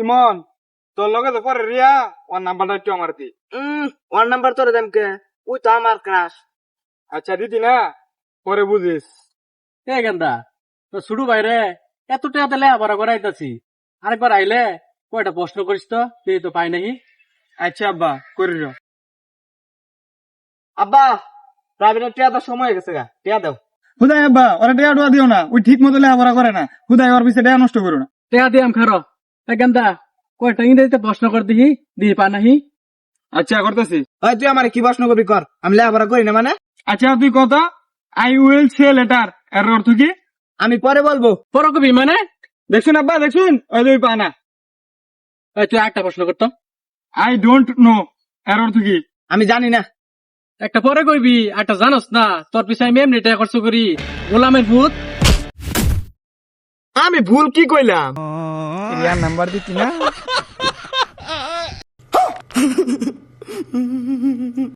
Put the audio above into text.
ইমন তোর লগে তো পরে রিয়া ওর নাম্বারটা একটু আমার দি। ওর নাম্বার তোরে দেম কে? ওই তো আমার ক্রাশ। আচ্ছা দিদি না, পরে বুঝিস। এ গেন্দা তো শুরু বাইরে এত টাকা দিলে আবার করাইতাছি, আরেকবার আইলে কয়টা প্রশ্ন করিস তো, তুই তো পাই নাহি। আচ্ছা আব্বা করি র। আব্বা প্রাইভেটের টিয়া তো সময় হয়ে গেছে গা, টিয়া দাও। হুদাই আব্বা ওরা টেয়া ডুয়া দিও না, ওই ঠিক মতো লেখাপড়া করে না। হুদাই ওর পিছিয়ে টেয়া নষ্ট করো না। টাকা দিয়াম খারো। এ গেন্দা কয়টা ইংরেজিতে প্রশ্ন কর দিহি, দিহি পা নাহি। আচ্ছা করতেছি। ওই তুই আমার কি প্রশ্ন করবি কর, আমি লেখাপড়া করি না মানে? আচ্ছা তুই কথা, আই উইল সে লেটার এর অর্থ কি? আমি পরে বলবো। পর কবি মানে? দেখছুন আব্বা দেখছুন, ওই দুই পা না। এই তুই একটা প্রশ্ন করতো। আই ডোন্ট নো এর অর্থ কি? আমি জানি না। একটা পরে কইবি, একটা জানোস না, তোর পিছনে আমি এমনি টাকা খরচ করি। গোলামের ভূত। আমি ভুল কি কইলাম? রিয়ার নাম্বার দিতি না।